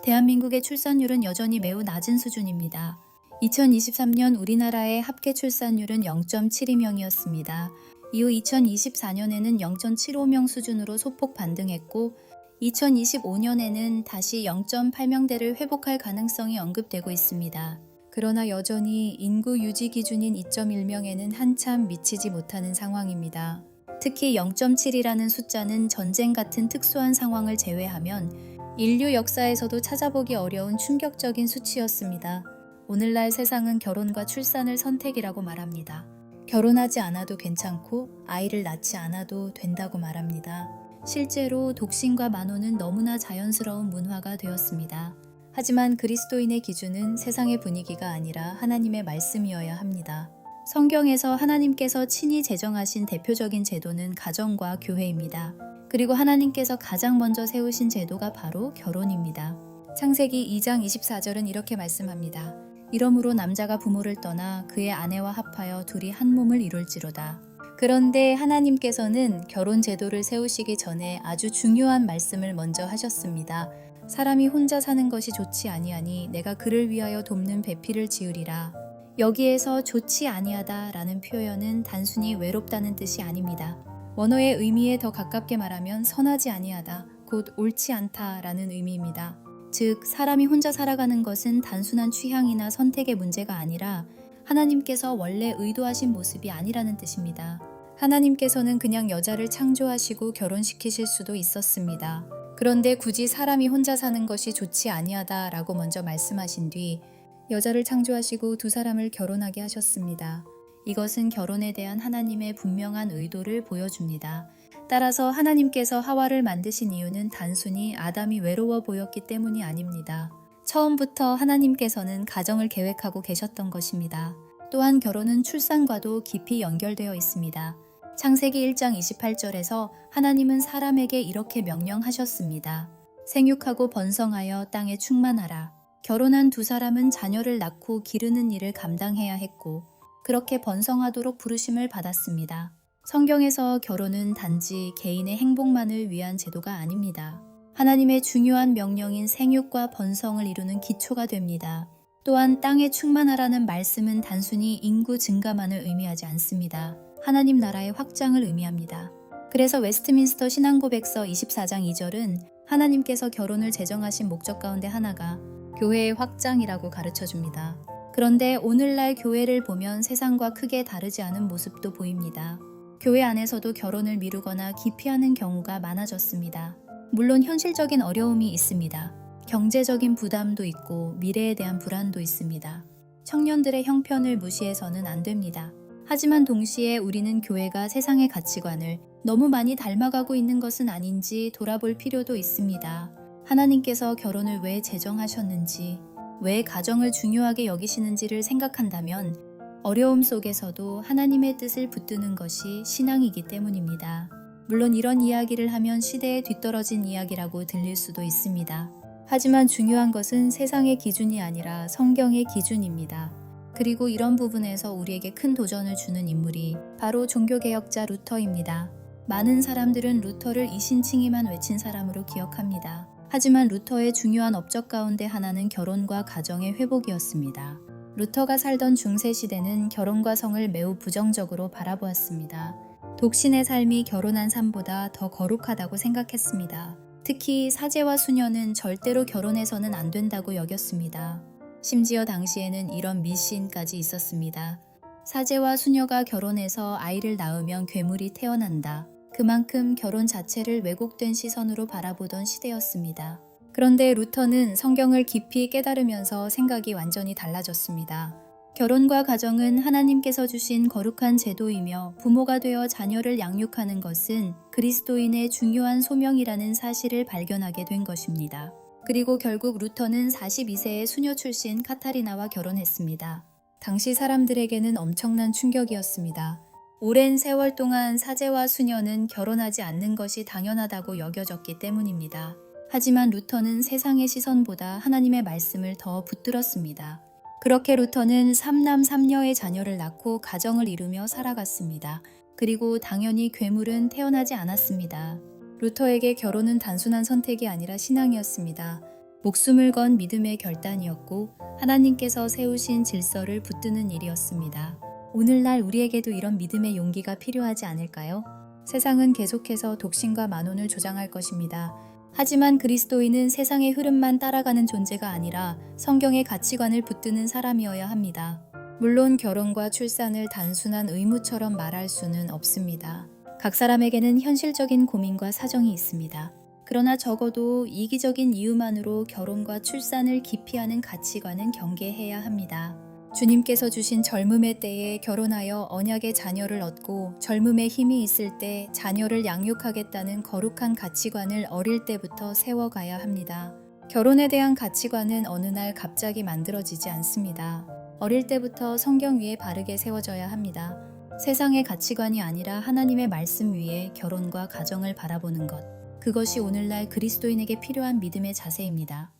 대한민국의 출산율은 여전히 매우 낮은 수준입니다. 2023년 우리나라의 합계 출산율은 0.72명이었습니다. 이후 2024년에는 0.75명 수준으로 소폭 반등했고 2025년에는 다시 0.8명대를 회복할 가능성이 언급되고 있습니다. 그러나 여전히 인구 유지 기준인 2.1명에는 한참 미치지 못하는 상황입니다. 특히 0.7이라는 숫자는 전쟁 같은 특수한 상황을 제외하면 인류 역사에서도 찾아보기 어려운 충격적인 수치였습니다. 오늘날 세상은 결혼과 출산을 선택이라고 말합니다. 결혼하지 않아도 괜찮고 아이를 낳지 않아도 된다고 말합니다. 실제로 독신과 만혼은 너무나 자연스러운 문화가 되었습니다. 하지만 그리스도인의 기준은 세상의 분위기가 아니라 하나님의 말씀이어야 합니다. 성경에서 하나님께서 친히 제정하신 대표적인 제도는 가정과 교회입니다. 그리고 하나님께서 가장 먼저 세우신 제도가 바로 결혼입니다. 창세기 2장 24절은 이렇게 말씀합니다. 이러므로 남자가 부모를 떠나 그의 아내와 합하여 둘이 한 몸을 이룰지로다. 그런데 하나님께서는 결혼 제도를 세우시기 전에 아주 중요한 말씀을 먼저 하셨습니다. 사람이 혼자 사는 것이 좋지 아니하니 내가 그를 위하여 돕는 배필을 지으리라. 여기에서 좋지 아니하다 라는 표현은 단순히 외롭다는 뜻이 아닙니다. 원어의 의미에 더 가깝게 말하면 선하지 아니하다, 곧 옳지 않다 라는 의미입니다. 즉, 사람이 혼자 살아가는 것은 단순한 취향이나 선택의 문제가 아니라 하나님께서 원래 의도하신 모습이 아니라는 뜻입니다. 하나님께서는 그냥 여자를 창조하시고 결혼시키실 수도 있었습니다. 그런데 굳이 사람이 혼자 사는 것이 좋지 아니하다 라고 먼저 말씀하신 뒤 여자를 창조하시고 두 사람을 결혼하게 하셨습니다. 이것은 결혼에 대한 하나님의 분명한 의도를 보여줍니다. 따라서 하나님께서 하와를 만드신 이유는 단순히 아담이 외로워 보였기 때문이 아닙니다. 처음부터 하나님께서는 가정을 계획하고 계셨던 것입니다. 또한 결혼은 출산과도 깊이 연결되어 있습니다. 창세기 1장 28절에서 하나님은 사람에게 이렇게 명령하셨습니다. 생육하고 번성하여 땅에 충만하라. 결혼한 두 사람은 자녀를 낳고 기르는 일을 감당해야 했고 그렇게 번성하도록 부르심을 받았습니다. 성경에서 결혼은 단지 개인의 행복만을 위한 제도가 아닙니다. 하나님의 중요한 명령인 생육과 번성을 이루는 기초가 됩니다. 또한 땅에 충만하라는 말씀은 단순히 인구 증가만을 의미하지 않습니다. 하나님 나라의 확장을 의미합니다. 그래서 웨스트민스터 신앙고백서 24장 2절은 하나님께서 결혼을 제정하신 목적 가운데 하나가 교회의 확장이라고 가르쳐줍니다. 그런데 오늘날 교회를 보면 세상과 크게 다르지 않은 모습도 보입니다. 교회 안에서도 결혼을 미루거나 기피하는 경우가 많아졌습니다. 물론 현실적인 어려움이 있습니다. 경제적인 부담도 있고 미래에 대한 불안도 있습니다. 청년들의 형편을 무시해서는 안 됩니다. 하지만 동시에 우리는 교회가 세상의 가치관을 너무 많이 닮아가고 있는 것은 아닌지 돌아볼 필요도 있습니다. 하나님께서 결혼을 왜 제정하셨는지, 왜 가정을 중요하게 여기시는지를 생각한다면 어려움 속에서도 하나님의 뜻을 붙드는 것이 신앙이기 때문입니다. 물론 이런 이야기를 하면 시대에 뒤떨어진 이야기라고 들릴 수도 있습니다. 하지만 중요한 것은 세상의 기준이 아니라 성경의 기준입니다. 그리고 이런 부분에서 우리에게 큰 도전을 주는 인물이 바로 종교개혁자 루터입니다. 많은 사람들은 루터를 이신칭의만 외친 사람으로 기억합니다. 하지만 루터의 중요한 업적 가운데 하나는 결혼과 가정의 회복이었습니다. 루터가 살던 중세시대는 결혼과 성을 매우 부정적으로 바라보았습니다. 독신의 삶이 결혼한 삶보다 더 거룩하다고 생각했습니다. 특히 사제와 수녀는 절대로 결혼해서는 안 된다고 여겼습니다. 심지어 당시에는 이런 미신까지 있었습니다. 사제와 수녀가 결혼해서 아이를 낳으면 괴물이 태어난다. 그만큼 결혼 자체를 왜곡된 시선으로 바라보던 시대였습니다. 그런데 루터는 성경을 깊이 깨달으면서 생각이 완전히 달라졌습니다. 결혼과 가정은 하나님께서 주신 거룩한 제도이며 부모가 되어 자녀를 양육하는 것은 그리스도인의 중요한 소명이라는 사실을 발견하게 된 것입니다. 그리고 결국 루터는 42세의 수녀 출신 카타리나와 결혼했습니다. 당시 사람들에게는 엄청난 충격이었습니다. 오랜 세월 동안 사제와 수녀는 결혼하지 않는 것이 당연하다고 여겨졌기 때문입니다. 하지만 루터는 세상의 시선보다 하나님의 말씀을 더 붙들었습니다. 그렇게 루터는 3남 3녀의 자녀를 낳고 가정을 이루며 살아갔습니다. 그리고 당연히 괴물은 태어나지 않았습니다. 루터에게 결혼은 단순한 선택이 아니라 신앙이었습니다. 목숨을 건 믿음의 결단이었고 하나님께서 세우신 질서를 붙드는 일이었습니다. 오늘날 우리에게도 이런 믿음의 용기가 필요하지 않을까요? 세상은 계속해서 독신과 만혼을 조장할 것입니다. 하지만 그리스도인은 세상의 흐름만 따라가는 존재가 아니라 성경의 가치관을 붙드는 사람이어야 합니다. 물론 결혼과 출산을 단순한 의무처럼 말할 수는 없습니다. 각 사람에게는 현실적인 고민과 사정이 있습니다. 그러나 적어도 이기적인 이유만으로 결혼과 출산을 기피하는 가치관은 경계해야 합니다. 주님께서 주신 젊음의 때에 결혼하여 언약의 자녀를 얻고 젊음의 힘이 있을 때 자녀를 양육하겠다는 거룩한 가치관을 어릴 때부터 세워가야 합니다. 결혼에 대한 가치관은 어느 날 갑자기 만들어지지 않습니다. 어릴 때부터 성경 위에 바르게 세워져야 합니다. 세상의 가치관이 아니라 하나님의 말씀 위에 결혼과 가정을 바라보는 것. 그것이 오늘날 그리스도인에게 필요한 믿음의 자세입니다.